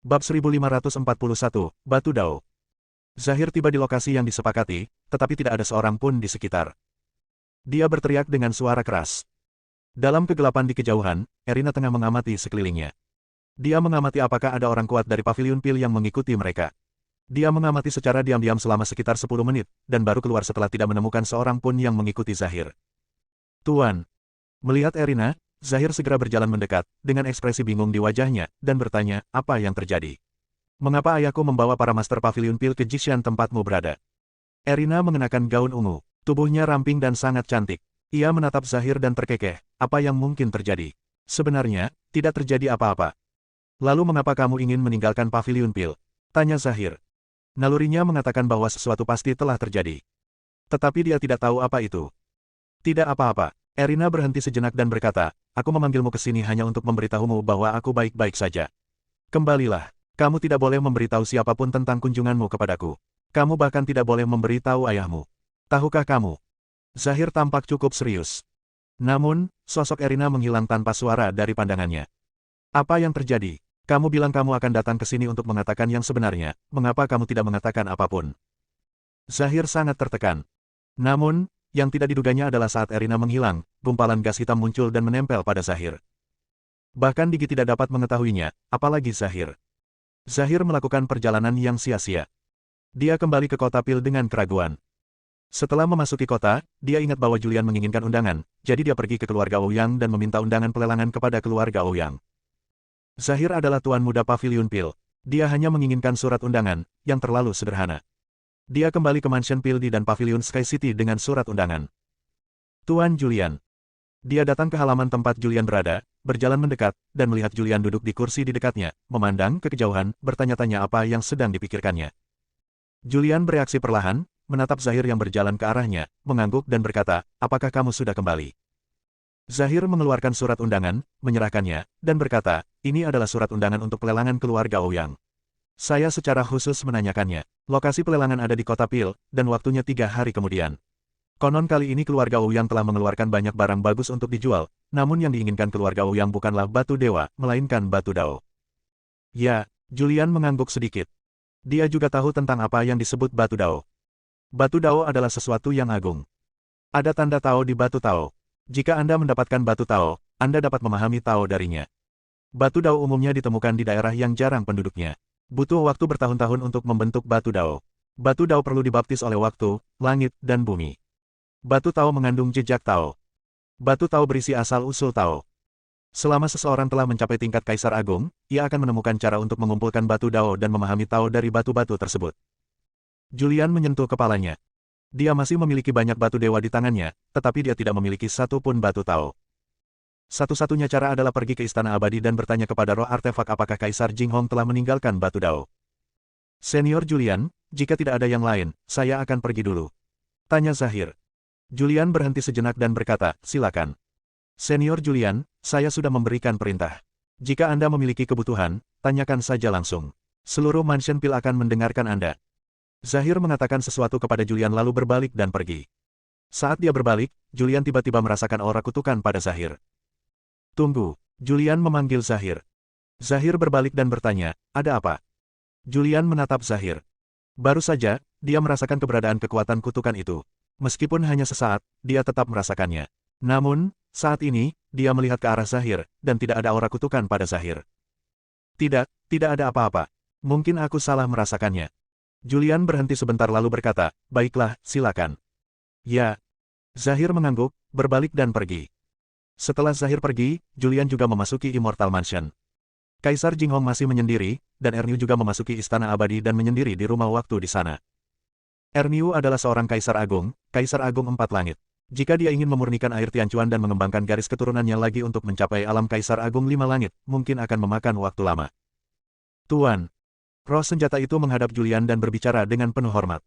Bab 1541, Batu Dao. Zahir tiba di lokasi yang disepakati, tetapi tidak ada seorang pun di sekitar. Dia berteriak dengan suara keras. Dalam kegelapan di kejauhan, Erina tengah mengamati sekelilingnya. Dia mengamati apakah ada orang kuat dari Paviliun Pil yang mengikuti mereka. Dia mengamati secara diam-diam selama sekitar 10 menit, dan baru keluar setelah tidak menemukan seorang pun yang mengikuti Zahir. Tuan. Melihat Erina, Zahir segera berjalan mendekat, dengan ekspresi bingung di wajahnya, dan bertanya, apa yang terjadi? Mengapa ayahku membawa para Master Paviliun Pil ke Jishan tempatmu berada? Erina mengenakan gaun ungu, tubuhnya ramping dan sangat cantik. Ia menatap Zahir dan terkekeh, apa yang mungkin terjadi? Sebenarnya, tidak terjadi apa-apa. Lalu mengapa kamu ingin meninggalkan Paviliun Pil? Tanya Zahir. Nalurinya mengatakan bahwa sesuatu pasti telah terjadi. Tetapi dia tidak tahu apa itu. Tidak apa-apa. Erina berhenti sejenak dan berkata, aku memanggilmu ke sini hanya untuk memberitahumu bahwa aku baik-baik saja. Kembalilah. Kamu tidak boleh memberitahu siapapun tentang kunjunganmu kepadaku. Kamu bahkan tidak boleh memberitahu ayahmu. Tahukah kamu? Zahir tampak cukup serius. Namun, sosok Erina menghilang tanpa suara dari pandangannya. Apa yang terjadi? Kamu bilang kamu akan datang ke sini untuk mengatakan yang sebenarnya, mengapa kamu tidak mengatakan apapun? Zahir sangat tertekan. Namun, yang tidak diduganya adalah saat Erina menghilang, gumpalan gas hitam muncul dan menempel pada Zahir. Bahkan Digi tidak dapat mengetahuinya, apalagi Zahir. Zahir melakukan perjalanan yang sia-sia. Dia kembali ke kota Pil dengan keraguan. Setelah memasuki kota, dia ingat bahwa Julian menginginkan undangan, jadi dia pergi ke keluarga Ouyang dan meminta undangan pelelangan kepada keluarga Ouyang. Zahir adalah tuan muda Paviliun Pil. Dia hanya menginginkan surat undangan, yang terlalu sederhana. Dia kembali ke Mansion Pildi dan Paviliun Sky City dengan surat undangan. Tuan Julian. Dia datang ke halaman tempat Julian berada, berjalan mendekat, dan melihat Julian duduk di kursi di dekatnya, memandang ke kejauhan, bertanya-tanya apa yang sedang dipikirkannya. Julian bereaksi perlahan, menatap Zahir yang berjalan ke arahnya, mengangguk dan berkata, apakah kamu sudah kembali? Zahir mengeluarkan surat undangan, menyerahkannya, dan berkata, ini adalah surat undangan untuk pelelangan keluarga Ouyang. Saya secara khusus menanyakannya. Lokasi pelelangan ada di kota Pil, dan waktunya 3 hari kemudian. Konon kali ini keluarga Ouyang telah mengeluarkan banyak barang bagus untuk dijual, namun yang diinginkan keluarga Ouyang bukanlah batu dewa, melainkan batu dao. Ya, Julian mengangguk sedikit. Dia juga tahu tentang apa yang disebut batu dao. Batu dao adalah sesuatu yang agung. Ada tanda Tao di batu Tao. Jika Anda mendapatkan batu Tao, Anda dapat memahami Tao darinya. Batu dao umumnya ditemukan di daerah yang jarang penduduknya. Butuh waktu bertahun-tahun untuk membentuk batu dao. Batu dao perlu dibaptis oleh waktu, langit, dan bumi. Batu Tao mengandung jejak Tao. Batu Tao berisi asal-usul Tao. Selama seseorang telah mencapai tingkat Kaisar Agung, ia akan menemukan cara untuk mengumpulkan batu dao dan memahami Tao dari batu-batu tersebut. Julian menyentuh kepalanya. Dia masih memiliki banyak batu dewa di tangannya, tetapi dia tidak memiliki satu pun batu Tao. Satu-satunya cara adalah pergi ke Istana Abadi dan bertanya kepada roh artefak apakah Kaisar Jinghong telah meninggalkan batu dao. Senior Julian, jika tidak ada yang lain, saya akan pergi dulu. Tanya Zahir. Julian berhenti sejenak dan berkata, silakan. Senior Julian, saya sudah memberikan perintah. Jika Anda memiliki kebutuhan, tanyakan saja langsung. Seluruh Mansion Pil akan mendengarkan Anda. Zahir mengatakan sesuatu kepada Julian lalu berbalik dan pergi. Saat dia berbalik, Julian tiba-tiba merasakan aura kutukan pada Zahir. Tunggu, Julian memanggil Zahir. Zahir berbalik dan bertanya, ada apa? Julian menatap Zahir. Baru saja, dia merasakan keberadaan kekuatan kutukan itu. Meskipun hanya sesaat, dia tetap merasakannya. Namun, saat ini, dia melihat ke arah Zahir, dan tidak ada aura kutukan pada Zahir. Tidak ada apa-apa. Mungkin aku salah merasakannya. Julian berhenti sebentar lalu berkata, baiklah, silakan. Ya. Zahir mengangguk, berbalik dan pergi. Setelah Zahir pergi, Julian juga memasuki Immortal Mansion. Kaisar Jinghong masih menyendiri, dan Erniu juga memasuki Istana Abadi dan menyendiri di rumah waktu di sana. Erniu adalah seorang Kaisar Agung Empat Langit. Jika dia ingin memurnikan air Tianchuan dan mengembangkan garis keturunannya lagi untuk mencapai alam Kaisar Agung Lima Langit, mungkin akan memakan waktu lama. Tuan. Roh senjata itu menghadap Julian dan berbicara dengan penuh hormat.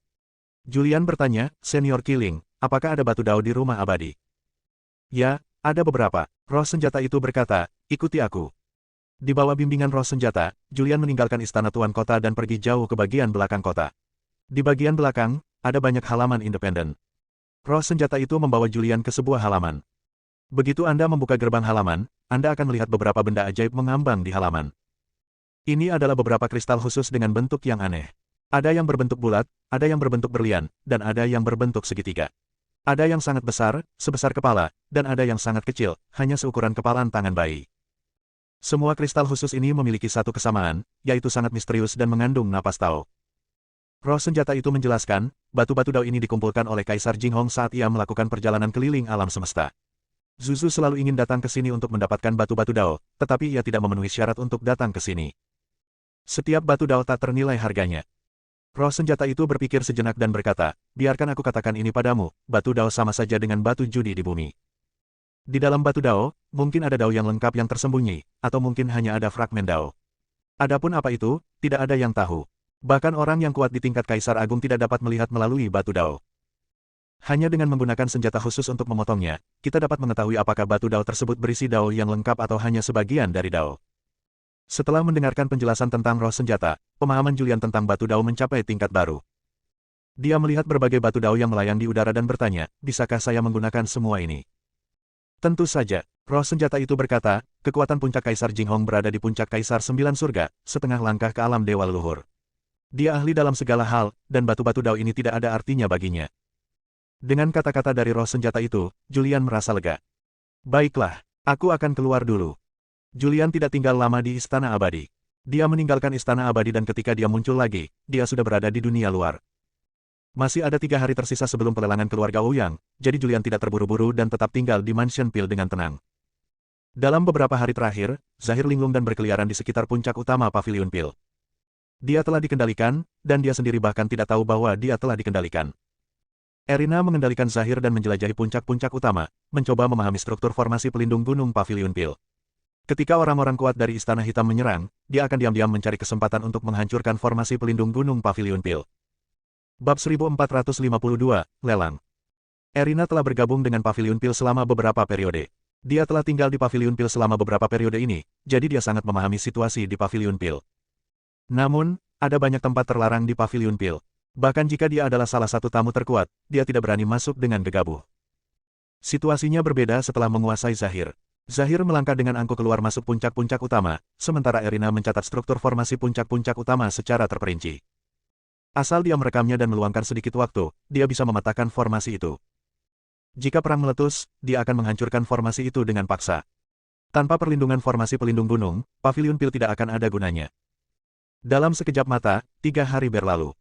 Julian bertanya, Senior Killing, apakah ada batu dao di rumah abadi? Ya, ada beberapa. Roh senjata itu berkata, ikuti aku. Di bawah bimbingan roh senjata, Julian meninggalkan istana tuan kota dan pergi jauh ke bagian belakang kota. Di bagian belakang, ada banyak halaman independen. Roh senjata itu membawa Julian ke sebuah halaman. Begitu Anda membuka gerbang halaman, Anda akan melihat beberapa benda ajaib mengambang di halaman. Ini adalah beberapa kristal khusus dengan bentuk yang aneh. Ada yang berbentuk bulat, ada yang berbentuk berlian, dan ada yang berbentuk segitiga. Ada yang sangat besar, sebesar kepala, dan ada yang sangat kecil, hanya seukuran kepalan tangan bayi. Semua kristal khusus ini memiliki satu kesamaan, yaitu sangat misterius dan mengandung napas Tao. Roh senjata itu menjelaskan, batu-batu Dao ini dikumpulkan oleh Kaisar Jinghong saat ia melakukan perjalanan keliling alam semesta. Zuzu selalu ingin datang ke sini untuk mendapatkan batu-batu Dao, tetapi ia tidak memenuhi syarat untuk datang ke sini. Setiap batu Dao tak ternilai harganya. Roh senjata itu berpikir sejenak dan berkata, biarkan aku katakan ini padamu, batu Dao sama saja dengan batu judi di bumi. Di dalam batu Dao, mungkin ada Dao yang lengkap yang tersembunyi, atau mungkin hanya ada fragmen Dao. Adapun apa itu, tidak ada yang tahu. Bahkan orang yang kuat di tingkat Kaisar Agung tidak dapat melihat melalui batu Dao. Hanya dengan menggunakan senjata khusus untuk memotongnya, kita dapat mengetahui apakah batu Dao tersebut berisi Dao yang lengkap atau hanya sebagian dari Dao. Setelah mendengarkan penjelasan tentang roh senjata, pemahaman Julian tentang batu Dao mencapai tingkat baru. Dia melihat berbagai batu Dao yang melayang di udara dan bertanya, bisakah saya menggunakan semua ini? Tentu saja, roh senjata itu berkata, kekuatan puncak Kaisar Jinghong berada di puncak Kaisar Sembilan Surga, setengah langkah ke alam Dewa Leluhur. Dia ahli dalam segala hal, dan batu-batu Dao ini tidak ada artinya baginya. Dengan kata-kata dari roh senjata itu, Julian merasa lega. Baiklah, aku akan keluar dulu. Julian tidak tinggal lama di Istana Abadi. Dia meninggalkan Istana Abadi dan ketika dia muncul lagi, dia sudah berada di dunia luar. Masih ada 3 hari tersisa sebelum pelelangan keluarga Ouyang, jadi Julian tidak terburu-buru dan tetap tinggal di Mansion Pil dengan tenang. Dalam beberapa hari terakhir, Zahir linglung dan berkeliaran di sekitar puncak utama Paviliun Pil. Dia telah dikendalikan, dan dia sendiri bahkan tidak tahu bahwa dia telah dikendalikan. Erina mengendalikan Zahir dan menjelajahi puncak-puncak utama, mencoba memahami struktur formasi pelindung gunung Paviliun Pil. Ketika orang-orang kuat dari Istana Hitam menyerang, dia akan diam-diam mencari kesempatan untuk menghancurkan formasi pelindung gunung Paviliun Pil. Bab 1452, Lelang. Erina telah bergabung dengan Paviliun Pil selama beberapa periode. Dia telah tinggal di Paviliun Pil selama beberapa periode ini, jadi dia sangat memahami situasi di Paviliun Pil. Namun, ada banyak tempat terlarang di Paviliun Pil. Bahkan jika dia adalah salah satu tamu terkuat, dia tidak berani masuk dengan gegabah. Situasinya berbeda setelah menguasai Zahir. Zahir melangkah dengan angkuh keluar masuk puncak-puncak utama, sementara Erina mencatat struktur formasi puncak-puncak utama secara terperinci. Asal dia merekamnya dan meluangkan sedikit waktu, dia bisa mematahkan formasi itu. Jika perang meletus, dia akan menghancurkan formasi itu dengan paksa. Tanpa perlindungan formasi pelindung gunung, Paviliun Pil tidak akan ada gunanya. Dalam sekejap mata, 3 hari berlalu.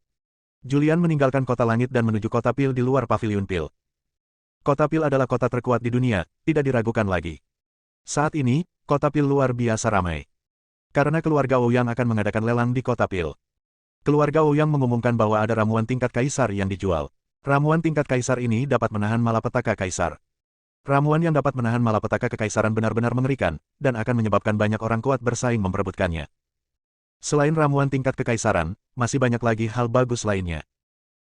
Julian meninggalkan kota langit dan menuju kota Pil di luar Paviliun Pil. Kota Pil adalah kota terkuat di dunia, tidak diragukan lagi. Saat ini, kota Pil luar biasa ramai. Karena keluarga Ouyang akan mengadakan lelang di kota Pil. Keluarga Ouyang mengumumkan bahwa ada ramuan tingkat kaisar yang dijual. Ramuan tingkat kaisar ini dapat menahan malapetaka kaisar. Ramuan yang dapat menahan malapetaka kekaisaran benar-benar mengerikan, dan akan menyebabkan banyak orang kuat bersaing memperebutkannya. Selain ramuan tingkat kekaisaran, masih banyak lagi hal bagus lainnya.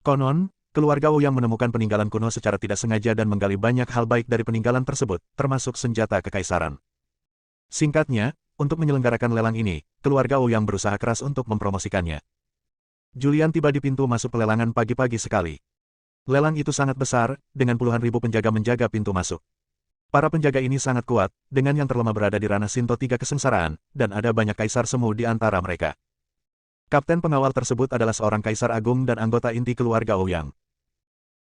Konon, keluarga Ouyang menemukan peninggalan kuno secara tidak sengaja dan menggali banyak hal baik dari peninggalan tersebut, termasuk senjata kekaisaran. Singkatnya, untuk menyelenggarakan lelang ini, keluarga Ouyang berusaha keras untuk mempromosikannya. Julian tiba di pintu masuk pelelangan pagi-pagi sekali. Lelang itu sangat besar, dengan puluhan ribu penjaga menjaga pintu masuk. Para penjaga ini sangat kuat, dengan yang terlemah berada di ranah Shinto 3 kesengsaraan, dan ada banyak kaisar semu di antara mereka. Kapten pengawal tersebut adalah seorang kaisar agung dan anggota inti keluarga Ouyang.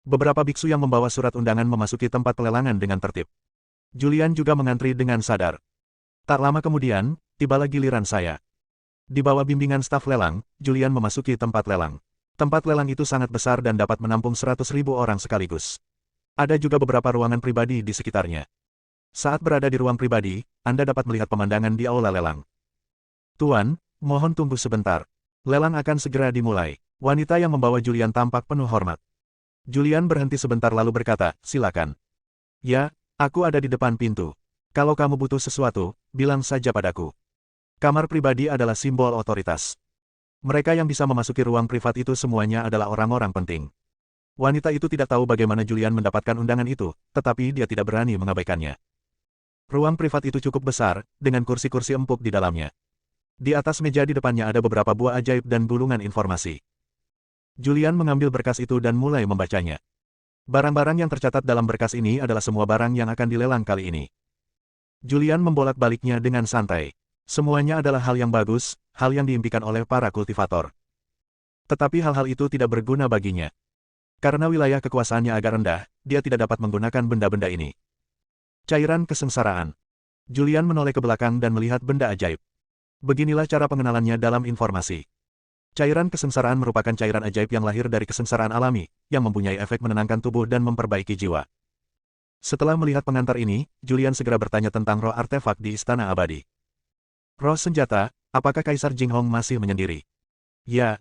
Beberapa biksu yang membawa surat undangan memasuki tempat pelelangan dengan tertib. Julian juga mengantri dengan sadar. Tak lama kemudian, tibalah giliran saya. Di bawah bimbingan staf lelang, Julian memasuki tempat lelang. Tempat lelang itu sangat besar dan dapat menampung 100.000 orang sekaligus. Ada juga beberapa ruangan pribadi di sekitarnya. Saat berada di ruang pribadi, Anda dapat melihat pemandangan di aula lelang. Tuan, mohon tunggu sebentar. Lelang akan segera dimulai. Wanita yang membawa Julian tampak penuh hormat. Julian berhenti sebentar lalu berkata, silakan. Ya, aku ada di depan pintu. Kalau kamu butuh sesuatu, bilang saja padaku. Kamar pribadi adalah simbol otoritas. Mereka yang bisa memasuki ruang privat itu semuanya adalah orang-orang penting. Wanita itu tidak tahu bagaimana Julian mendapatkan undangan itu, tetapi dia tidak berani mengabaikannya. Ruang privat itu cukup besar, dengan kursi-kursi empuk di dalamnya. Di atas meja di depannya ada beberapa buah ajaib dan gulungan informasi. Julian mengambil berkas itu dan mulai membacanya. Barang-barang yang tercatat dalam berkas ini adalah semua barang yang akan dilelang kali ini. Julian membolak-baliknya dengan santai. Semuanya adalah hal yang bagus, hal yang diimpikan oleh para kultivator. Tetapi hal-hal itu tidak berguna baginya. Karena wilayah kekuasaannya agak rendah, dia tidak dapat menggunakan benda-benda ini. Cairan kesengsaraan. Julian menoleh ke belakang dan melihat benda ajaib. Beginilah cara pengenalannya dalam informasi. Cairan kesengsaraan merupakan cairan ajaib yang lahir dari kesengsaraan alami, yang mempunyai efek menenangkan tubuh dan memperbaiki jiwa. Setelah melihat pengantar ini, Julian segera bertanya tentang roh artefak di Istana Abadi. Roh senjata, apakah Kaisar Jinghong masih menyendiri? Ya.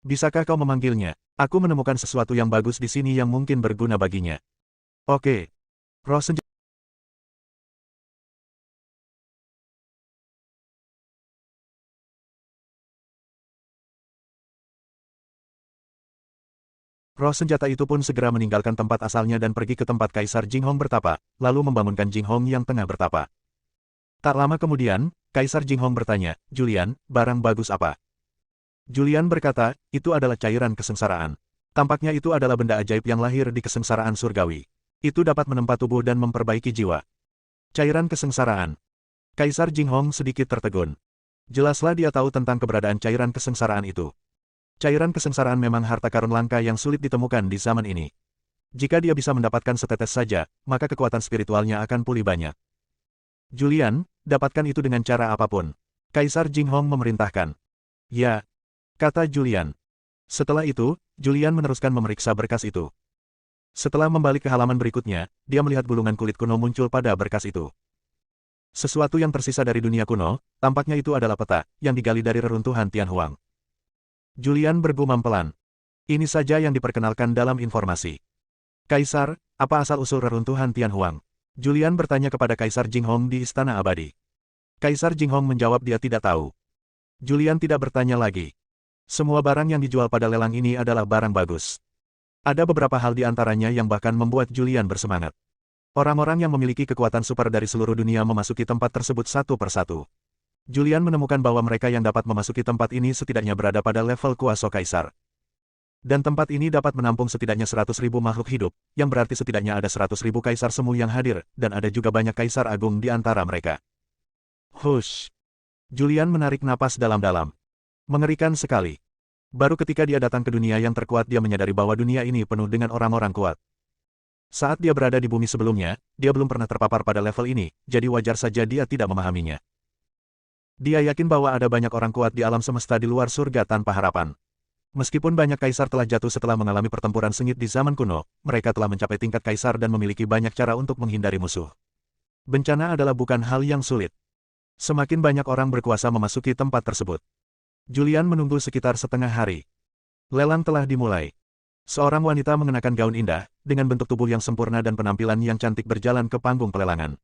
Bisakah kau memanggilnya? Aku menemukan sesuatu yang bagus di sini yang mungkin berguna baginya. Oke. Roh senjata. Roh senjata itu pun segera meninggalkan tempat asalnya dan pergi ke tempat Kaisar Jinghong bertapa, lalu membangunkan Jinghong yang tengah bertapa. Tak lama kemudian, Kaisar Jinghong bertanya, Julian, barang bagus apa? Julian berkata, itu adalah cairan kesengsaraan. Tampaknya itu adalah benda ajaib yang lahir di kesengsaraan surgawi. Itu dapat menempa tubuh dan memperbaiki jiwa. Cairan kesengsaraan. Kaisar Jinghong sedikit tertegun. Jelaslah dia tahu tentang keberadaan cairan kesengsaraan itu. Cairan kesengsaraan memang harta karun langka yang sulit ditemukan di zaman ini. Jika dia bisa mendapatkan setetes saja, maka kekuatan spiritualnya akan pulih banyak. Julian, dapatkan itu dengan cara apapun. Kaisar Jinghong memerintahkan. Ya, kata Julian. Setelah itu, Julian meneruskan memeriksa berkas itu. Setelah membalik ke halaman berikutnya, dia melihat gulungan kulit kuno muncul pada berkas itu. Sesuatu yang tersisa dari dunia kuno, tampaknya itu adalah peta, yang digali dari reruntuhan Tianhuang. Julian bergumam pelan. Ini saja yang diperkenalkan dalam informasi. Kaisar, apa asal-usul reruntuhan Tianhuang? Julian bertanya kepada Kaisar Jinghong di Istana Abadi. Kaisar Jinghong menjawab dia tidak tahu. Julian tidak bertanya lagi. Semua barang yang dijual pada lelang ini adalah barang bagus. Ada beberapa hal di antaranya yang bahkan membuat Julian bersemangat. Orang-orang yang memiliki kekuatan super dari seluruh dunia memasuki tempat tersebut satu persatu. Julian menemukan bahwa mereka yang dapat memasuki tempat ini setidaknya berada pada level kuasa kaisar. Dan tempat ini dapat menampung setidaknya 100.000 makhluk hidup, yang berarti setidaknya ada 100.000 kaisar semu yang hadir, dan ada juga banyak kaisar agung di antara mereka. Hush! Julian menarik napas dalam-dalam. Mengerikan sekali. Baru ketika dia datang ke dunia yang terkuat dia menyadari bahwa dunia ini penuh dengan orang-orang kuat. Saat dia berada di bumi sebelumnya, dia belum pernah terpapar pada level ini, jadi wajar saja dia tidak memahaminya. Dia yakin bahwa ada banyak orang kuat di alam semesta di luar surga tanpa harapan. Meskipun banyak kaisar telah jatuh setelah mengalami pertempuran sengit di zaman kuno, mereka telah mencapai tingkat kaisar dan memiliki banyak cara untuk menghindari musuh. Bencana adalah bukan hal yang sulit. Semakin banyak orang berkuasa memasuki tempat tersebut. Julian menunggu sekitar setengah hari. Lelang telah dimulai. Seorang wanita mengenakan gaun indah, dengan bentuk tubuh yang sempurna dan penampilan yang cantik berjalan ke panggung pelelangan.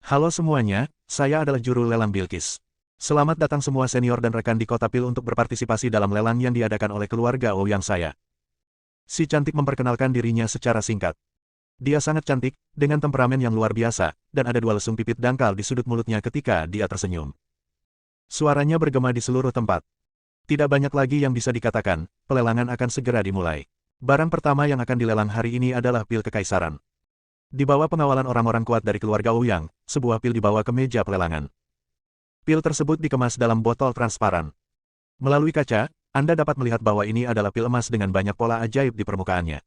Halo semuanya, saya adalah juru lelang Bilqis. Selamat datang semua senior dan rekan di Kota Pil untuk berpartisipasi dalam lelang yang diadakan oleh keluarga Ouyang saya. Si cantik memperkenalkan dirinya secara singkat. Dia sangat cantik, dengan temperamen yang luar biasa, dan ada dua lesung pipit dangkal di sudut mulutnya ketika dia tersenyum. Suaranya bergema di seluruh tempat. Tidak banyak lagi yang bisa dikatakan, pelelangan akan segera dimulai. Barang pertama yang akan dilelang hari ini adalah pil kekaisaran. Di bawah pengawalan orang-orang kuat dari keluarga Ouyang, sebuah pil dibawa ke meja pelelangan. Pil tersebut dikemas dalam botol transparan. Melalui kaca, Anda dapat melihat bahwa ini adalah pil emas dengan banyak pola ajaib di permukaannya.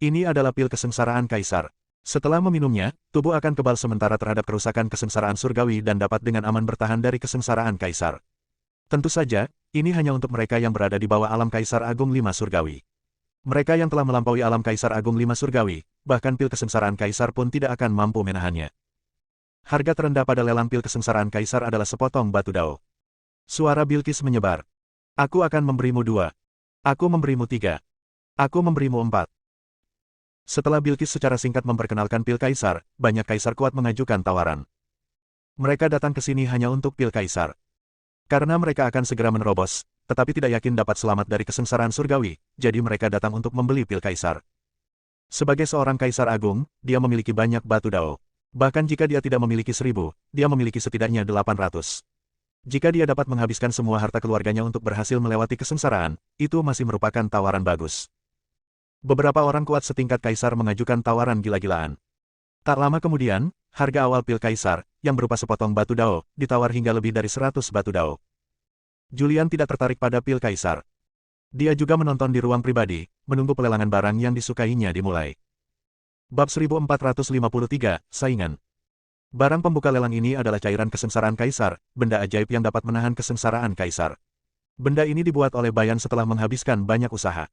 Ini adalah pil kesengsaraan kaisar. Setelah meminumnya, tubuh akan kebal sementara terhadap kerusakan kesengsaraan surgawi dan dapat dengan aman bertahan dari kesengsaraan kaisar. Tentu saja, ini hanya untuk mereka yang berada di bawah alam Kaisar Agung 5 Surgawi. Mereka yang telah melampaui alam Kaisar Agung 5 Surgawi, bahkan pil kesengsaraan kaisar pun tidak akan mampu menahannya. Harga terendah pada lelang pil kesengsaraan kaisar adalah sepotong batu dao. Suara Bilqis menyebar. Aku akan memberimu 2. Aku memberimu 3. Aku memberimu 4. Setelah Bilqis secara singkat memperkenalkan pil kaisar, banyak kaisar kuat mengajukan tawaran. Mereka datang ke sini hanya untuk pil kaisar. Karena mereka akan segera menerobos, tetapi tidak yakin dapat selamat dari kesengsaraan surgawi, jadi mereka datang untuk membeli pil kaisar. Sebagai seorang kaisar agung, dia memiliki banyak batu dao. Bahkan jika dia tidak memiliki 1000, dia memiliki setidaknya 800. Jika dia dapat menghabiskan semua harta keluarganya untuk berhasil melewati kesengsaraan, itu masih merupakan tawaran bagus. Beberapa orang kuat setingkat kaisar mengajukan tawaran gila-gilaan. Tak lama kemudian, harga awal pil kaisar, yang berupa sepotong batu dao, ditawar hingga lebih dari 100 batu dao. Julian tidak tertarik pada pil kaisar. Dia juga menonton di ruang pribadi, menunggu pelelangan barang yang disukainya dimulai. Bab 1453, Saingan. Barang pembuka lelang ini adalah cairan kesengsaraan kaisar, benda ajaib yang dapat menahan kesengsaraan kaisar. Benda ini dibuat oleh Bayan setelah menghabiskan banyak usaha.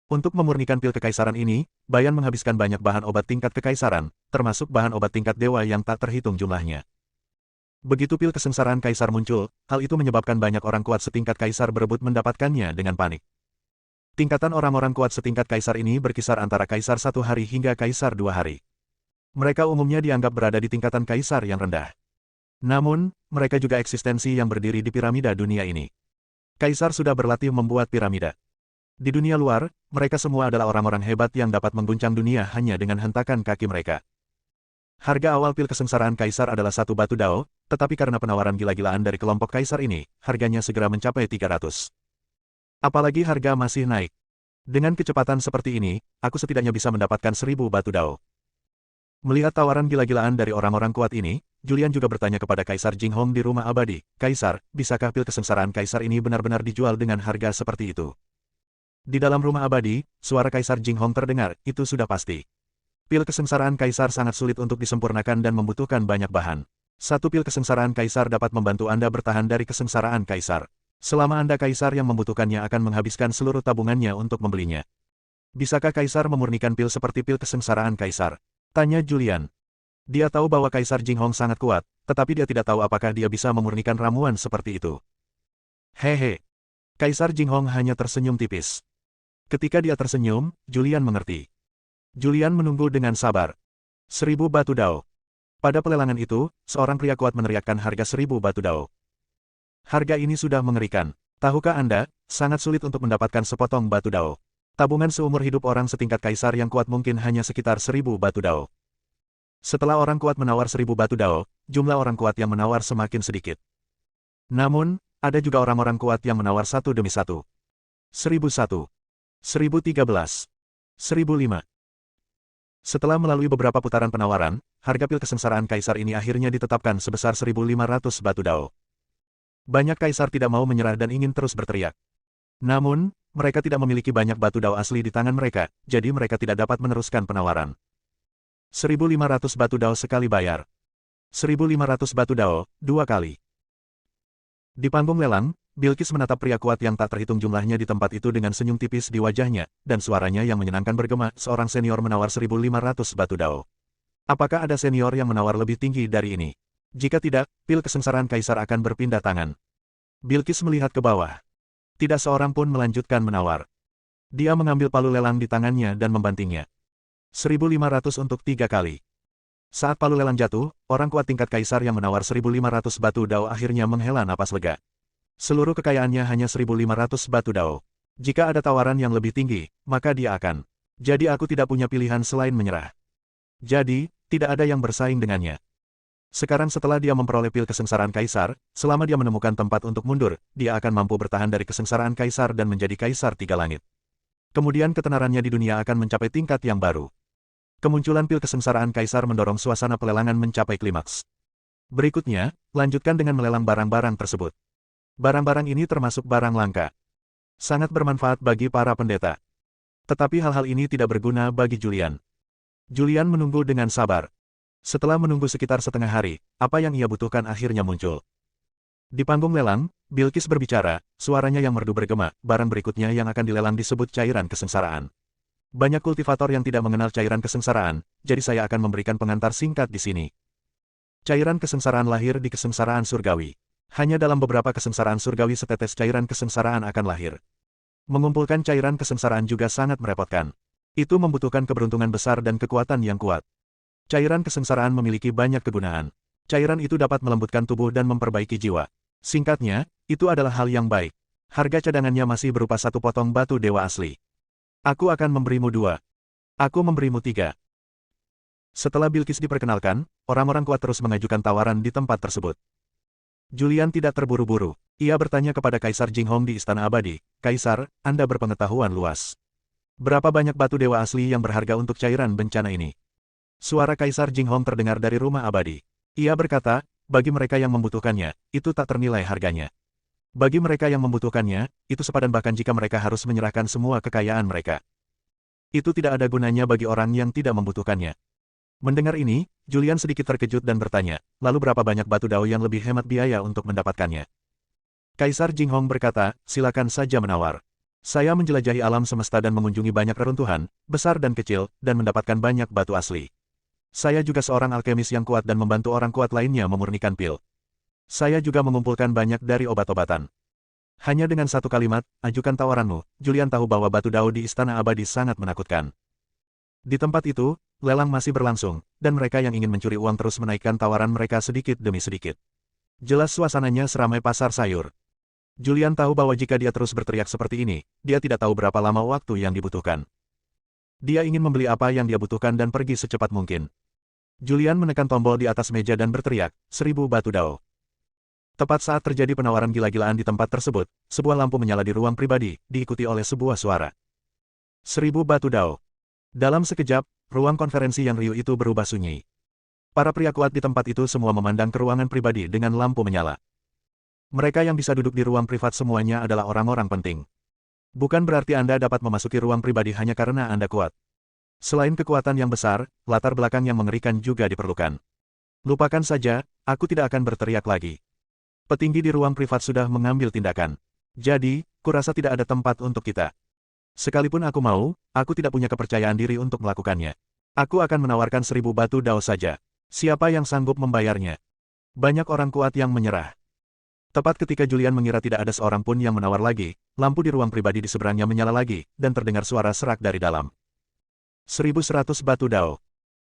Untuk memurnikan pil kekaisaran ini, Bayan menghabiskan banyak bahan obat tingkat kekaisaran, termasuk bahan obat tingkat dewa yang tak terhitung jumlahnya. Begitu pil kesengsaraan kaisar muncul, hal itu menyebabkan banyak orang kuat setingkat kaisar berebut mendapatkannya dengan panik. Tingkatan orang-orang kuat setingkat kaisar ini berkisar antara kaisar 1 hari hingga kaisar 2 hari. Mereka umumnya dianggap berada di tingkatan kaisar yang rendah. Namun, mereka juga eksistensi yang berdiri di piramida dunia ini. Kaisar sudah berlatih membuat piramida. Di dunia luar, mereka semua adalah orang-orang hebat yang dapat mengguncang dunia hanya dengan hentakan kaki mereka. Harga awal pil kesengsaraan kaisar adalah 1 batu dao, tetapi karena penawaran gila-gilaan dari kelompok kaisar ini, harganya segera mencapai 300. Apalagi harga masih naik. Dengan kecepatan seperti ini, aku setidaknya bisa mendapatkan 1000 batu dao. Melihat tawaran gila-gilaan dari orang-orang kuat ini, Julian juga bertanya kepada Kaisar Jinghong di rumah abadi, "Kaisar, bisakah pil kesengsaraan kaisar ini benar-benar dijual dengan harga seperti itu?" Di dalam rumah abadi, suara Kaisar Jinghong terdengar, "Itu sudah pasti. Pil kesengsaraan kaisar sangat sulit untuk disempurnakan dan membutuhkan banyak bahan. 1 pil kesengsaraan kaisar dapat membantu Anda bertahan dari kesengsaraan kaisar. Selama Anda kaisar yang membutuhkannya akan menghabiskan seluruh tabungannya untuk membelinya. Bisakah kaisar memurnikan pil seperti pil kesengsaraan kaisar?" tanya Julian. Dia tahu bahwa Kaisar Jinghong sangat kuat, tetapi dia tidak tahu apakah dia bisa memurnikan ramuan seperti itu. Hehe. Kaisar Jinghong hanya tersenyum tipis. Ketika dia tersenyum, Julian mengerti. Julian menunggu dengan sabar. 1000 batu dao. Pada pelelangan itu, seorang pria kuat meneriakkan harga 1000 batu dao. Harga ini sudah mengerikan. Tahukah Anda, sangat sulit untuk mendapatkan sepotong batu dao. Tabungan seumur hidup orang setingkat kaisar yang kuat mungkin hanya sekitar 1000 batu dao. Setelah orang kuat menawar 1000 batu dao, jumlah orang kuat yang menawar semakin sedikit. Namun, ada juga orang-orang kuat yang menawar satu demi satu. 1001. 1013. 1005. Setelah melalui beberapa putaran penawaran, harga pil kesengsaraan kaisar ini akhirnya ditetapkan sebesar 1500 batu dao. Banyak kaisar tidak mau menyerah dan ingin terus berteriak. Namun, mereka tidak memiliki banyak batu dao asli di tangan mereka, jadi mereka tidak dapat meneruskan penawaran. 1500 batu dao sekali bayar. 1500 batu dao, 2 kali. Di panggung lelang, Bilqis menatap pria kuat yang tak terhitung jumlahnya di tempat itu dengan senyum tipis di wajahnya, dan suaranya yang menyenangkan bergema, "Seorang senior menawar 1500 batu dao. Apakah ada senior yang menawar lebih tinggi dari ini? Jika tidak, pil kesengsaraan kaisar akan berpindah tangan." Bilqis melihat ke bawah. Tidak seorang pun melanjutkan menawar. Dia mengambil palu lelang di tangannya dan membantingnya. 1500 untuk 3 kali. Saat palu lelang jatuh, orang kuat tingkat kaisar yang menawar 1500 batu dao akhirnya menghela napas lega. Seluruh kekayaannya hanya 1500 batu dao. Jika ada tawaran yang lebih tinggi, maka dia akan. Jadi aku tidak punya pilihan selain menyerah. Jadi, tidak ada yang bersaing dengannya. Sekarang setelah dia memperoleh pil kesengsaraan kaisar, selama dia menemukan tempat untuk mundur, dia akan mampu bertahan dari kesengsaraan kaisar dan menjadi kaisar 3 langit. Kemudian ketenarannya di dunia akan mencapai tingkat yang baru. Kemunculan pil kesengsaraan kaisar mendorong suasana pelelangan mencapai klimaks. Berikutnya, lanjutkan dengan melelang barang-barang tersebut. Barang-barang ini termasuk barang langka. Sangat bermanfaat bagi para pendeta. Tetapi hal-hal ini tidak berguna bagi Julian. Julian menunggu dengan sabar. Setelah menunggu sekitar setengah hari, apa yang ia butuhkan akhirnya muncul. Di panggung lelang, Bilqis berbicara, suaranya yang merdu bergema, barang berikutnya yang akan dilelang disebut cairan kesengsaraan. Banyak kultivator yang tidak mengenal cairan kesengsaraan, jadi saya akan memberikan pengantar singkat di sini. Cairan kesengsaraan lahir di kesengsaraan surgawi. Hanya dalam beberapa kesengsaraan surgawi setetes cairan kesengsaraan akan lahir. Mengumpulkan cairan kesengsaraan juga sangat merepotkan. Itu membutuhkan keberuntungan besar dan kekuatan yang kuat. Cairan kesengsaraan memiliki banyak kegunaan. Cairan itu dapat melembutkan tubuh dan memperbaiki jiwa. Singkatnya, itu adalah hal yang baik. Harga cadangannya masih berupa 1 potong batu dewa asli. Aku akan memberimu 2. Aku memberimu 3. Setelah Bilqis diperkenalkan, orang-orang kuat terus mengajukan tawaran di tempat tersebut. Julian tidak terburu-buru. Ia bertanya kepada Kaisar Jinghong di Istana Abadi, "Kaisar, Anda berpengetahuan luas. Berapa banyak batu dewa asli yang berharga untuk cairan bencana ini?" Suara Kaisar Jinghong terdengar dari rumah abadi. Ia berkata, bagi mereka yang membutuhkannya, itu tak ternilai harganya. Bagi mereka yang membutuhkannya, itu sepadan bahkan jika mereka harus menyerahkan semua kekayaan mereka. Itu tidak ada gunanya bagi orang yang tidak membutuhkannya. Mendengar ini, Julian sedikit terkejut dan bertanya, lalu berapa banyak batu dao yang lebih hemat biaya untuk mendapatkannya? Kaisar Jinghong berkata, silakan saja menawar. Saya menjelajahi alam semesta dan mengunjungi banyak reruntuhan, besar dan kecil, dan mendapatkan banyak batu asli. Saya juga seorang alkemis yang kuat dan membantu orang kuat lainnya memurnikan pil. Saya juga mengumpulkan banyak dari obat-obatan. Hanya dengan satu kalimat, ajukan tawaranmu. Julian tahu bahwa batu dao di Istana Abadi sangat menakutkan. Di tempat itu, lelang masih berlangsung, dan mereka yang ingin mencuri uang terus menaikkan tawaran mereka sedikit demi sedikit. Jelas suasananya seramai pasar sayur. Julian tahu bahwa jika dia terus berteriak seperti ini, dia tidak tahu berapa lama waktu yang dibutuhkan. Dia ingin membeli apa yang dia butuhkan dan pergi secepat mungkin. Julian menekan tombol di atas meja dan berteriak, 1000 batu dao. Tepat saat terjadi penawaran gila-gilaan di tempat tersebut, sebuah lampu menyala di ruang pribadi, diikuti oleh sebuah suara. 1000 batu dao. Dalam sekejap, ruang konferensi yang riuh itu berubah sunyi. Para pria kuat di tempat itu semua memandang ke ruangan pribadi dengan lampu menyala. Mereka yang bisa duduk di ruang privat semuanya adalah orang-orang penting. Bukan berarti Anda dapat memasuki ruang pribadi hanya karena Anda kuat. Selain kekuatan yang besar, latar belakang yang mengerikan juga diperlukan. Lupakan saja, aku tidak akan berteriak lagi. Petinggi di ruang privat sudah mengambil tindakan. Jadi, kurasa tidak ada tempat untuk kita. Sekalipun aku mau, aku tidak punya kepercayaan diri untuk melakukannya. Aku akan menawarkan 1000 batu dao saja. Siapa yang sanggup membayarnya? Banyak orang kuat yang menyerah. Tepat ketika Julian mengira tidak ada seorang pun yang menawar lagi, lampu di ruang pribadi di seberangnya menyala lagi, dan terdengar suara serak dari dalam. 1100 batu dao.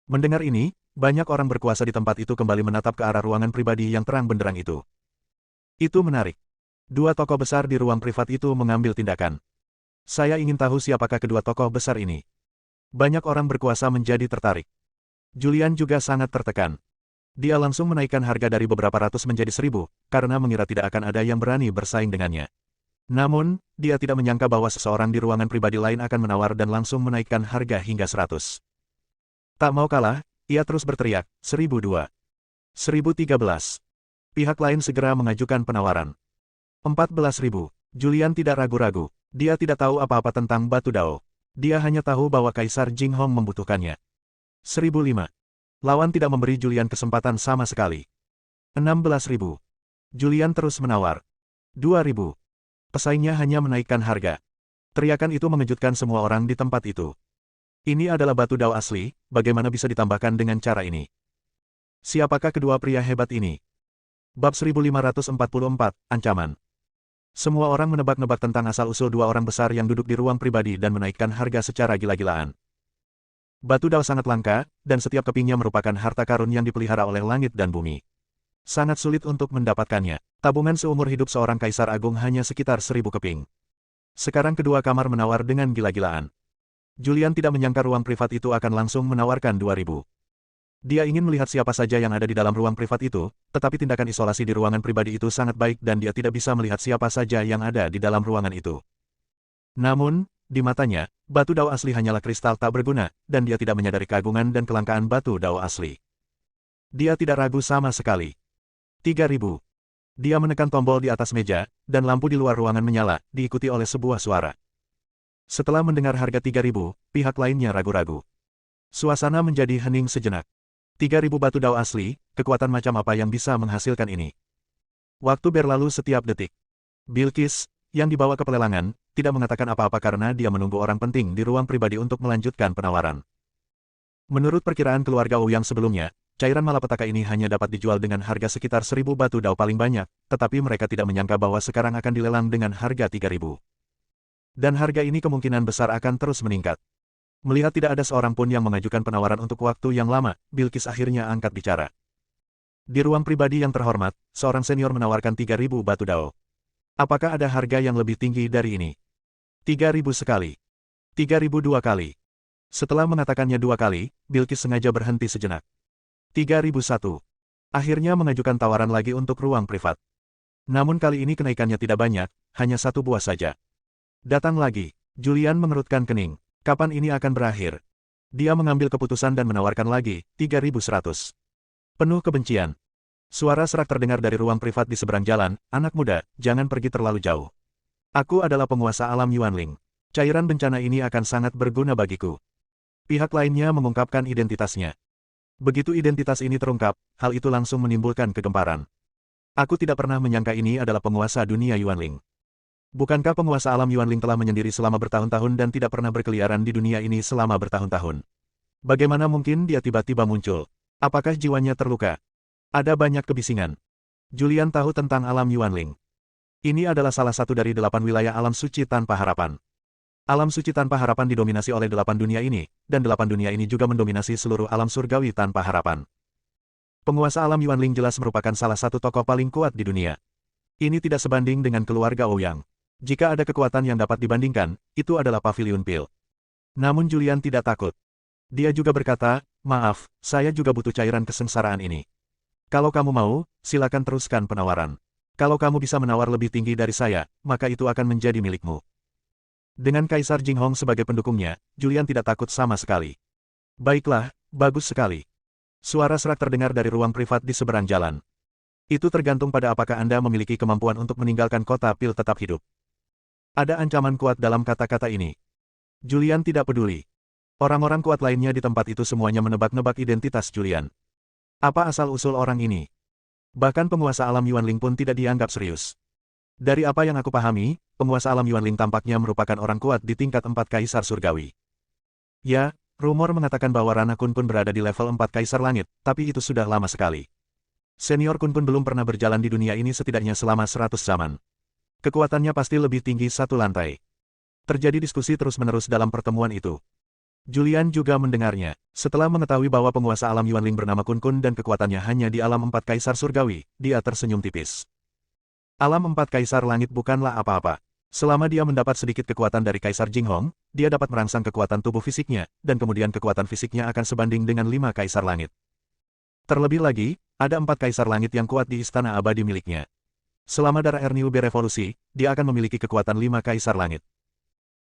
Mendengar ini, banyak orang berkuasa di tempat itu kembali menatap ke arah ruangan pribadi yang terang benderang itu. Itu menarik. Dua tokoh besar di ruang privat itu mengambil tindakan. Saya ingin tahu siapakah kedua tokoh besar ini. Banyak orang berkuasa menjadi tertarik. Julian juga sangat tertekan. Dia langsung menaikkan harga dari beberapa ratus menjadi 1000, karena mengira tidak akan ada yang berani bersaing dengannya. Namun, dia tidak menyangka bahwa seseorang di ruangan pribadi lain akan menawar dan langsung menaikkan harga hingga 100. Tak mau kalah, ia terus berteriak, 1002. 1013. Pihak lain segera mengajukan penawaran. 14.000. Julian tidak ragu-ragu. Dia tidak tahu apa-apa tentang batu dao. Dia hanya tahu bahwa Kaisar Jinghong membutuhkannya. 1005. Lawan tidak memberi Julian kesempatan sama sekali. 16.000. Julian terus menawar. 2.000. Pesaingnya hanya menaikkan harga. Teriakan itu mengejutkan semua orang di tempat itu. Ini adalah batu dao asli, bagaimana bisa ditambahkan dengan cara ini? Siapakah kedua pria hebat ini? Bab 1544, Ancaman. Semua orang menebak-nebak tentang asal-usul dua orang besar yang duduk di ruang pribadi dan menaikkan harga secara gila-gilaan. Batu dao sangat langka, dan setiap kepingnya merupakan harta karun yang dipelihara oleh langit dan bumi. Sangat sulit untuk mendapatkannya. Tabungan seumur hidup seorang kaisar agung hanya sekitar 1000 keping. Sekarang kedua kamar menawar dengan gila-gilaan. Julian tidak menyangka ruang privat itu akan langsung menawarkan 2000. Dia ingin melihat siapa saja yang ada di dalam ruang privat itu, tetapi tindakan isolasi di ruangan pribadi itu sangat baik dan dia tidak bisa melihat siapa saja yang ada di dalam ruangan itu. Namun, di matanya, batu dao asli hanyalah kristal tak berguna, dan dia tidak menyadari keagungan dan kelangkaan batu dao asli. Dia tidak ragu sama sekali. 3000. Dia menekan tombol di atas meja, dan lampu di luar ruangan menyala, diikuti oleh sebuah suara. Setelah mendengar harga 3000, pihak lainnya ragu-ragu. Suasana menjadi hening sejenak. 3000 batu dao asli, kekuatan macam apa yang bisa menghasilkan ini? Waktu berlalu setiap detik. Bilqis, yang dibawa ke pelelangan, tidak mengatakan apa-apa karena dia menunggu orang penting di ruang pribadi untuk melanjutkan penawaran. Menurut perkiraan keluarga Ouyang sebelumnya, cairan malapetaka ini hanya dapat dijual dengan harga sekitar 1000 batu dao paling banyak, tetapi mereka tidak menyangka bahwa sekarang akan dilelang dengan harga 3000. Dan harga ini kemungkinan besar akan terus meningkat. Melihat tidak ada seorang pun yang mengajukan penawaran untuk waktu yang lama, Bilqis akhirnya angkat bicara. Di ruang pribadi yang terhormat, seorang senior menawarkan 3000 batu dao. Apakah ada harga yang lebih tinggi dari ini? 3000 sekali. 3002 kali. Setelah mengatakannya 2 kali, Bilqis sengaja berhenti sejenak. 3001. Akhirnya mengajukan tawaran lagi untuk ruang privat. Namun kali ini kenaikannya tidak banyak, hanya 1 buah saja. Datang lagi. Julian mengerutkan kening. Kapan ini akan berakhir? Dia mengambil keputusan dan menawarkan lagi, 3100. Penuh kebencian. Suara serak terdengar dari ruang privat di seberang jalan, anak muda, jangan pergi terlalu jauh. Aku adalah penguasa alam Yuanling. Cairan bencana ini akan sangat berguna bagiku. Pihak lainnya mengungkapkan identitasnya. Begitu identitas ini terungkap, hal itu langsung menimbulkan kegemparan. Aku tidak pernah menyangka ini adalah penguasa dunia Yuanling. Bukankah penguasa alam Yuanling telah menyendiri selama bertahun-tahun dan tidak pernah berkeliaran di dunia ini selama bertahun-tahun? Bagaimana mungkin dia tiba-tiba muncul? Apakah jiwanya terluka? Ada banyak kebisingan. Julian tahu tentang alam Yuanling. Ini adalah salah satu dari 8 wilayah alam suci tanpa harapan. Alam suci tanpa harapan didominasi oleh 8 dunia ini, dan 8 dunia ini juga mendominasi seluruh alam surgawi tanpa harapan. Penguasa alam Yuanling jelas merupakan salah satu tokoh paling kuat di dunia. Ini tidak sebanding dengan keluarga Ouyang. Jika ada kekuatan yang dapat dibandingkan, itu adalah Pavilion Pil. Namun Julian tidak takut. Dia juga berkata, maaf, saya juga butuh cairan kesengsaraan ini. Kalau kamu mau, silakan teruskan penawaran. Kalau kamu bisa menawar lebih tinggi dari saya, maka itu akan menjadi milikmu. Dengan Kaisar Jinghong sebagai pendukungnya, Julian tidak takut sama sekali. Baiklah, bagus sekali. Suara serak terdengar dari ruang privat di seberang jalan. Itu tergantung pada apakah Anda memiliki kemampuan untuk meninggalkan kota Pil tetap hidup. Ada ancaman kuat dalam kata-kata ini. Julian tidak peduli. Orang-orang kuat lainnya di tempat itu semuanya menebak-nebak identitas Julian. Apa asal-usul orang ini? Bahkan penguasa alam Yuanling pun tidak dianggap serius. Dari apa yang aku pahami, penguasa alam Yuanling tampaknya merupakan orang kuat di tingkat 4 kaisar surgawi. Ya, rumor mengatakan bahwa Rana Kunpun berada di level 4 kaisar langit, tapi itu sudah lama sekali. Senior Kunpun belum pernah berjalan di dunia ini setidaknya selama 100 zaman. Kekuatannya pasti lebih tinggi satu lantai. Terjadi diskusi terus-menerus dalam pertemuan itu. Julian juga mendengarnya. Setelah mengetahui bahwa penguasa alam Yuanling bernama Kun-Kun dan kekuatannya hanya di alam 4 kaisar surgawi, dia tersenyum tipis. Alam 4 kaisar langit bukanlah apa-apa. Selama dia mendapat sedikit kekuatan dari Kaisar Jinghong, dia dapat merangsang kekuatan tubuh fisiknya, dan kemudian kekuatan fisiknya akan sebanding dengan 5 kaisar langit. Terlebih lagi, ada 4 kaisar langit yang kuat di istana abadi miliknya. Selama darah Erniu berevolusi, dia akan memiliki kekuatan 5 kaisar langit.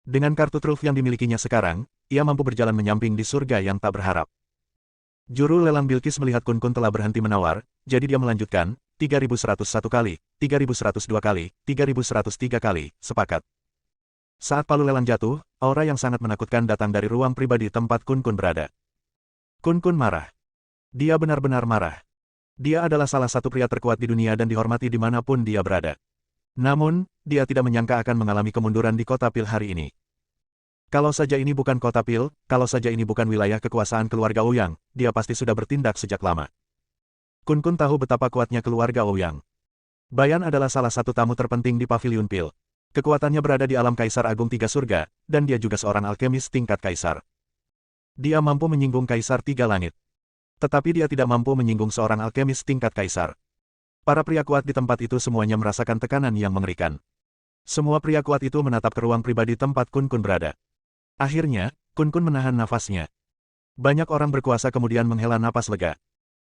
Dengan kartu truf yang dimilikinya sekarang, ia mampu berjalan menyamping di surga yang tak berharap. Juru lelang Bilqis melihat Kun-Kun telah berhenti menawar, jadi dia melanjutkan, 3101 kali, 3102 kali, 3103 kali, sepakat. Saat palu lelang jatuh, aura yang sangat menakutkan datang dari ruang pribadi tempat Kun-Kun berada. Kun-Kun marah. Dia benar-benar marah. Dia adalah salah satu pria terkuat di dunia dan dihormati dimanapun dia berada. Namun, dia tidak menyangka akan mengalami kemunduran di kota Pil hari ini. Kalau saja ini bukan kota Pil, kalau saja ini bukan wilayah kekuasaan keluarga Ouyang, dia pasti sudah bertindak sejak lama. Kun-Kun tahu betapa kuatnya keluarga Ouyang. Bayan adalah salah satu tamu terpenting di Pavilion Pil. Kekuatannya berada di alam Kaisar Agung Tiga Surga, dan dia juga seorang alkemis tingkat Kaisar. Dia mampu menyinggung Kaisar Tiga Langit. Tetapi dia tidak mampu menyinggung seorang alkemis tingkat Kaisar. Para pria kuat di tempat itu semuanya merasakan tekanan yang mengerikan. Semua pria kuat itu menatap ke ruang pribadi tempat Kun-Kun berada. Akhirnya, Kun-Kun menahan nafasnya. Banyak orang berkuasa kemudian menghela napas lega.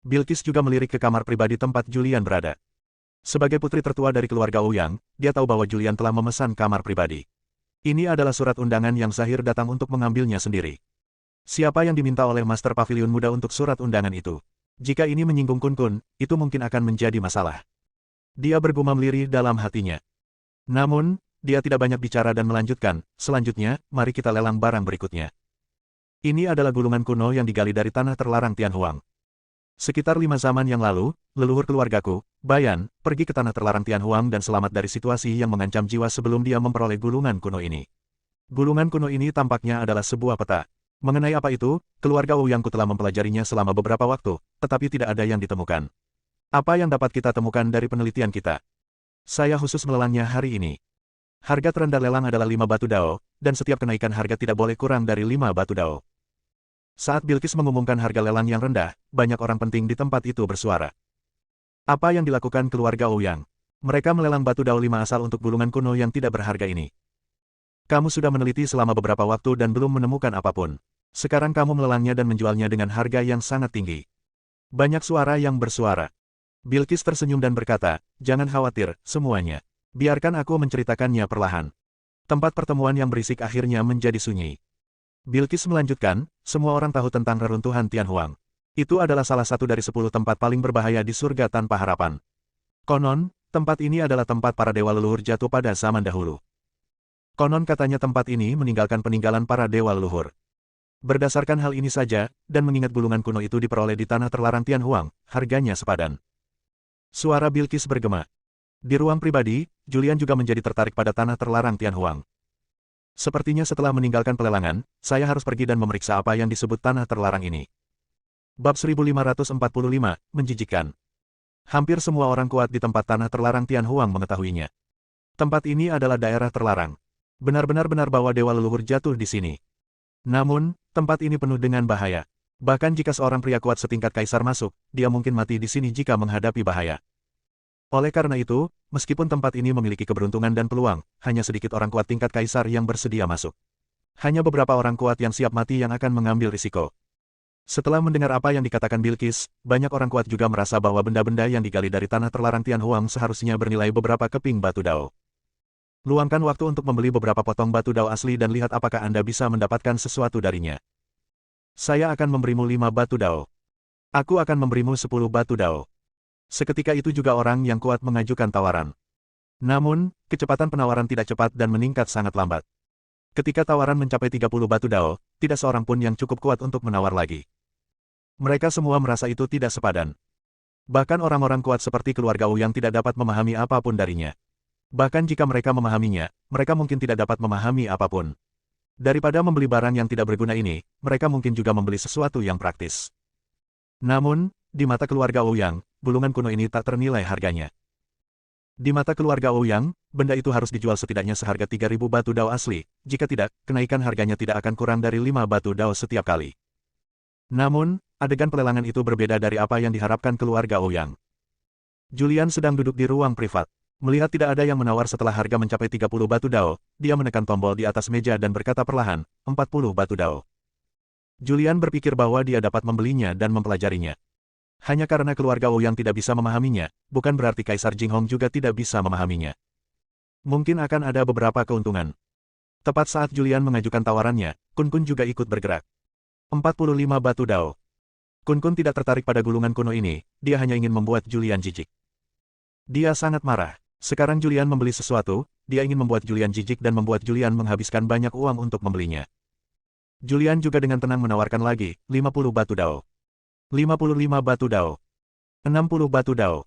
Bilqis juga melirik ke kamar pribadi tempat Julian berada. Sebagai putri tertua dari keluarga Ouyang, dia tahu bahwa Julian telah memesan kamar pribadi. Ini adalah surat undangan yang Zahir datang untuk mengambilnya sendiri. Siapa yang diminta oleh Master Pavilion Muda untuk surat undangan itu? Jika ini menyinggung Kun-Kun, itu mungkin akan menjadi masalah. Dia bergumam lirih dalam hatinya. Namun, dia tidak banyak bicara dan melanjutkan, selanjutnya, mari kita lelang barang berikutnya. Ini adalah gulungan kuno yang digali dari tanah terlarang Tianhuang. Sekitar 5 zaman yang lalu, leluhur keluargaku, Bayan, pergi ke tanah terlarang Tianhuang dan selamat dari situasi yang mengancam jiwa sebelum dia memperoleh gulungan kuno ini. Gulungan kuno ini tampaknya adalah sebuah peta. Mengenai apa itu, keluarga Ouyangku telah mempelajarinya selama beberapa waktu, tetapi tidak ada yang ditemukan. Apa yang dapat kita temukan dari penelitian kita? Saya khusus melelangnya hari ini. Harga terendah lelang adalah 5 batu dao, dan setiap kenaikan harga tidak boleh kurang dari 5 batu dao. Saat Bilqis mengumumkan harga lelang yang rendah, banyak orang penting di tempat itu bersuara. Apa yang dilakukan keluarga Ouyang? Mereka melelang batu dao 5 asal untuk gulungan kuno yang tidak berharga ini. Kamu sudah meneliti selama beberapa waktu dan belum menemukan apapun. Sekarang kamu melelangnya dan menjualnya dengan harga yang sangat tinggi. Banyak suara yang bersuara. Bilqis tersenyum dan berkata, jangan khawatir, semuanya. Biarkan aku menceritakannya perlahan. Tempat pertemuan yang berisik akhirnya menjadi sunyi. Bilqis melanjutkan, semua orang tahu tentang reruntuhan Tianhuang. Itu adalah salah satu dari 10 tempat paling berbahaya di surga tanpa harapan. Konon, tempat ini adalah tempat para dewa leluhur jatuh pada zaman dahulu. Konon katanya tempat ini meninggalkan peninggalan para dewa leluhur. Berdasarkan hal ini saja, dan mengingat gulungan kuno itu diperoleh di tanah terlarang Tianhuang, harganya sepadan. Suara Bilqis bergema. Di ruang pribadi, Julian juga menjadi tertarik pada tanah terlarang Tianhuang. Sepertinya setelah meninggalkan pelelangan, saya harus pergi dan memeriksa apa yang disebut tanah terlarang ini. Bab 1545, menjijikkan. Hampir semua orang kuat di tempat tanah terlarang Tianhuang mengetahuinya. Tempat ini adalah daerah terlarang. Benar-benar bahwa dewa leluhur jatuh di sini. Namun, tempat ini penuh dengan bahaya. Bahkan jika seorang pria kuat setingkat kaisar masuk, dia mungkin mati di sini jika menghadapi bahaya. Oleh karena itu, meskipun tempat ini memiliki keberuntungan dan peluang, hanya sedikit orang kuat tingkat kaisar yang bersedia masuk. Hanya beberapa orang kuat yang siap mati yang akan mengambil risiko. Setelah mendengar apa yang dikatakan Bilqis, banyak orang kuat juga merasa bahwa benda-benda yang digali dari tanah terlarang Tianhuang seharusnya bernilai beberapa keping batu dao. Luangkan waktu untuk membeli beberapa potong batu dao asli dan lihat apakah Anda bisa mendapatkan sesuatu darinya. Saya akan memberimu 5 batu dao. Aku akan memberimu 10 batu dao. Seketika itu juga orang yang kuat mengajukan tawaran. Namun, kecepatan penawaran tidak cepat dan meningkat sangat lambat. Ketika tawaran mencapai 30 batu dao, tidak seorang pun yang cukup kuat untuk menawar lagi. Mereka semua merasa itu tidak sepadan. Bahkan orang-orang kuat seperti keluarga Wu yang tidak dapat memahami apapun darinya. Bahkan jika mereka memahaminya, mereka mungkin tidak dapat memahami apapun. Daripada membeli barang yang tidak berguna ini, mereka mungkin juga membeli sesuatu yang praktis. Namun, di mata keluarga Ouyang, gulungan kuno ini tak ternilai harganya. Di mata keluarga Ouyang, benda itu harus dijual setidaknya seharga 3.000 batu dao asli, jika tidak, kenaikan harganya tidak akan kurang dari 5 batu dao setiap kali. Namun, adegan pelelangan itu berbeda dari apa yang diharapkan keluarga Ouyang. Julian sedang duduk di ruang privat. Melihat tidak ada yang menawar setelah harga mencapai 30 batu dao, dia menekan tombol di atas meja dan berkata perlahan, 40 batu dao. Julian berpikir bahwa dia dapat membelinya dan mempelajarinya. Hanya karena keluarga Ouyang tidak bisa memahaminya, bukan berarti Kaisar Jinghong juga tidak bisa memahaminya. Mungkin akan ada beberapa keuntungan. Tepat saat Julian mengajukan tawarannya, Kun Kun juga ikut bergerak. 45 batu dao. Kun Kun tidak tertarik pada gulungan kuno ini, dia hanya ingin membuat Julian jijik. Dia sangat marah. Sekarang Julian membeli sesuatu, dia ingin membuat Julian jijik dan membuat Julian menghabiskan banyak uang untuk membelinya. Julian juga dengan tenang menawarkan lagi, 50 batu dao. 55 batu dao. 60 batu dao.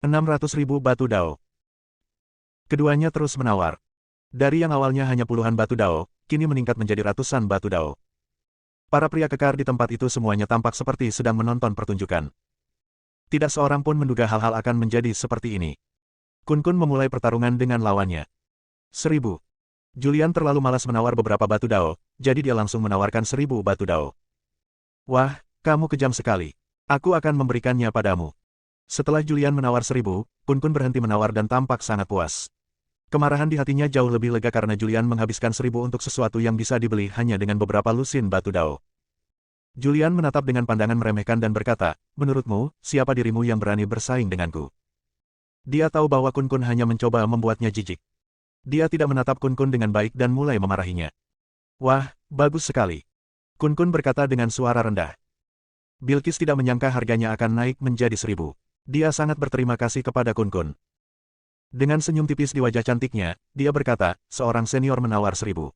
600.000 batu dao. Keduanya terus menawar. Dari yang awalnya hanya puluhan batu dao, kini meningkat menjadi ratusan batu dao. Para pria kekar di tempat itu semuanya tampak seperti sedang menonton pertunjukan. Tidak seorang pun menduga hal-hal akan menjadi seperti ini. Kun Kun memulai pertarungan dengan lawannya. 1000. Julian terlalu malas menawar beberapa batu dao, jadi dia langsung menawarkan 1000 batu dao. Wah, kamu kejam sekali. Aku akan memberikannya padamu. Setelah Julian menawar 1000, Kun Kun berhenti menawar dan tampak sangat puas. Kemarahan di hatinya jauh lebih lega karena Julian menghabiskan 1000 untuk sesuatu yang bisa dibeli hanya dengan beberapa lusin batu dao. Julian menatap dengan pandangan meremehkan dan berkata, menurutmu, siapa dirimu yang berani bersaing denganku? Dia tahu bahwa Kun Kun hanya mencoba membuatnya jijik. Dia tidak menatap Kun Kun dengan baik dan mulai memarahinya. Wah, bagus sekali. Kun Kun berkata dengan suara rendah. Bilqis tidak menyangka harganya akan naik menjadi 1000. Dia sangat berterima kasih kepada Kun Kun. Dengan senyum tipis di wajah cantiknya, dia berkata, seorang senior menawar 1000.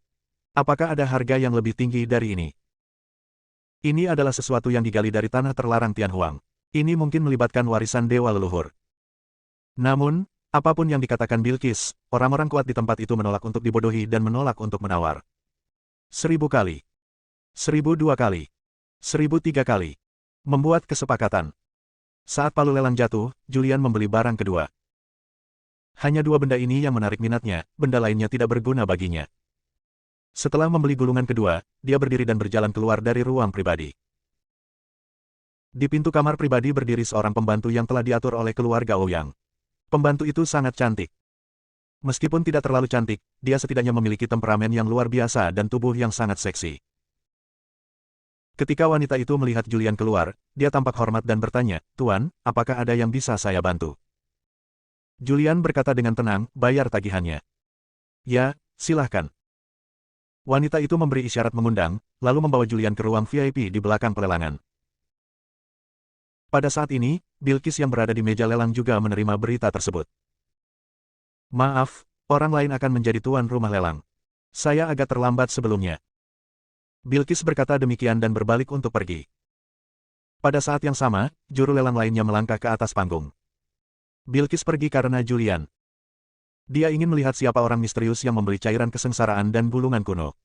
Apakah ada harga yang lebih tinggi dari ini? Ini adalah sesuatu yang digali dari tanah terlarang Tianhuang. Ini mungkin melibatkan warisan dewa leluhur. Namun, apapun yang dikatakan Bilqis, orang-orang kuat di tempat itu menolak untuk dibodohi dan menolak untuk menawar. 1000 kali. 1002 kali. 1003 kali. Membuat kesepakatan. Saat palu lelang jatuh, Julian membeli barang kedua. Hanya 2 benda ini yang menarik minatnya, benda lainnya tidak berguna baginya. Setelah membeli gulungan kedua, dia berdiri dan berjalan keluar dari ruang pribadi. Di pintu kamar pribadi berdiri seorang pembantu yang telah diatur oleh keluarga Ouyang. Pembantu itu sangat cantik. Meskipun tidak terlalu cantik, dia setidaknya memiliki temperamen yang luar biasa dan tubuh yang sangat seksi. Ketika wanita itu melihat Julian keluar, dia tampak hormat dan bertanya, Tuan, apakah ada yang bisa saya bantu? Julian berkata dengan tenang, bayar tagihannya. Ya, silahkan. Wanita itu memberi isyarat mengundang, lalu membawa Julian ke ruang VIP di belakang pelelangan. Pada saat ini, Bilqis yang berada di meja lelang juga menerima berita tersebut. Maaf, orang lain akan menjadi tuan rumah lelang. Saya agak terlambat sebelumnya. Bilqis berkata demikian dan berbalik untuk pergi. Pada saat yang sama, juru lelang lainnya melangkah ke atas panggung. Bilqis pergi karena Julian. Dia ingin melihat siapa orang misterius yang membeli cairan kesengsaraan dan bulungan kuno.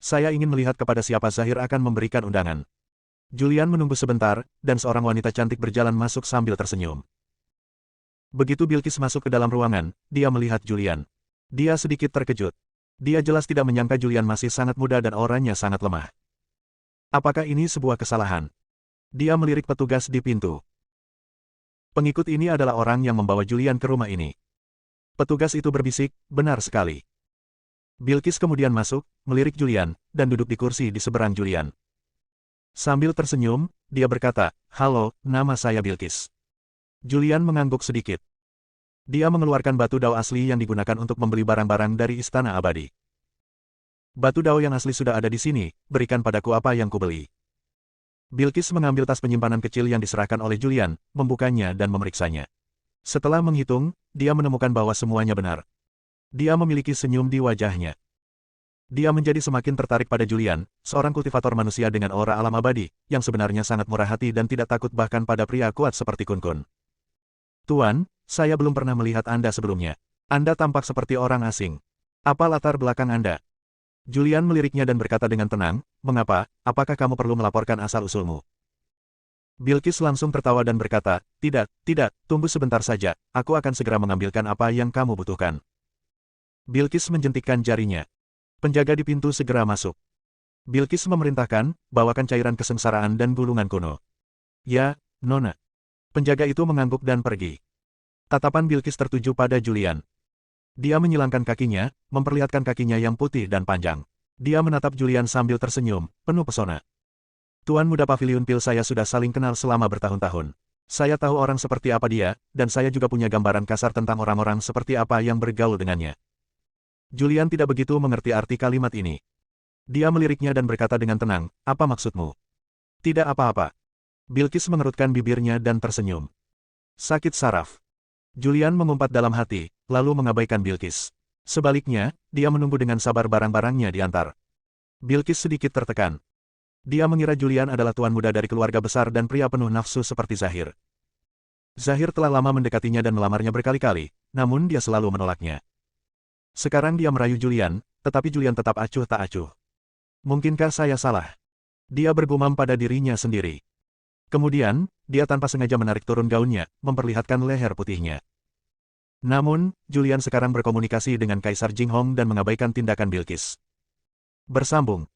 Saya ingin melihat kepada siapa Zahir akan memberikan undangan. Julian menunggu sebentar, dan seorang wanita cantik berjalan masuk sambil tersenyum. Begitu Bilqis masuk ke dalam ruangan, dia melihat Julian. Dia sedikit terkejut. Dia jelas tidak menyangka Julian masih sangat muda dan auranya sangat lemah. Apakah ini sebuah kesalahan? Dia melirik petugas di pintu. Pengikut ini adalah orang yang membawa Julian ke rumah ini. Petugas itu berbisik, benar sekali. Bilqis kemudian masuk, melirik Julian, dan duduk di kursi di seberang Julian. Sambil tersenyum, dia berkata, "Halo, nama saya Bilqis." Julian mengangguk sedikit. Dia mengeluarkan batu dao asli yang digunakan untuk membeli barang-barang dari Istana Abadi. "Batu dao yang asli sudah ada di sini, berikan padaku apa yang kubeli." Bilqis mengambil tas penyimpanan kecil yang diserahkan oleh Julian, membukanya dan memeriksanya. Setelah menghitung, dia menemukan bahwa semuanya benar. Dia memiliki senyum di wajahnya. Dia menjadi semakin tertarik pada Julian, seorang kultivator manusia dengan aura alam abadi, yang sebenarnya sangat murah hati dan tidak takut bahkan pada pria kuat seperti Kun-kun. "Tuan, saya belum pernah melihat Anda sebelumnya. Anda tampak seperti orang asing. Apa latar belakang Anda?" Julian meliriknya dan berkata dengan tenang, "Mengapa? Apakah kamu perlu melaporkan asal-usulmu?" Bilqis langsung tertawa dan berkata, tidak, tunggu sebentar saja, aku akan segera mengambilkan apa yang kamu butuhkan." Bilqis menjentikkan jarinya. Penjaga di pintu segera masuk. Bilqis memerintahkan, "Bawakan cairan kesengsaraan dan gulungan kuno." "Ya, Nona." Penjaga itu mengangguk dan pergi. Tatapan Bilqis tertuju pada Julian. Dia menyilangkan kakinya, memperlihatkan kakinya yang putih dan panjang. Dia menatap Julian sambil tersenyum, penuh pesona. "Tuan muda Paviliun Pil, saya sudah saling kenal selama bertahun-tahun. Saya tahu orang seperti apa dia, dan saya juga punya gambaran kasar tentang orang-orang seperti apa yang bergaul dengannya." Julian tidak begitu mengerti arti kalimat ini. Dia meliriknya dan berkata dengan tenang, "Apa maksudmu?" "Tidak apa-apa." Bilqis mengerutkan bibirnya dan tersenyum. "Sakit saraf." Julian mengumpat dalam hati, lalu mengabaikan Bilqis. Sebaliknya, dia menunggu dengan sabar barang-barangnya diantar. Bilqis sedikit tertekan. Dia mengira Julian adalah tuan muda dari keluarga besar dan pria penuh nafsu seperti Zahir. Zahir telah lama mendekatinya dan melamarnya berkali-kali, namun dia selalu menolaknya. Sekarang dia merayu Julian, tetapi Julian tetap acuh tak acuh. "Mungkinkah saya salah?" Dia bergumam pada dirinya sendiri. Kemudian, dia tanpa sengaja menarik turun gaunnya, memperlihatkan leher putihnya. Namun, Julian sekarang berkomunikasi dengan Kaisar Jinghong dan mengabaikan tindakan Bilqis. Bersambung.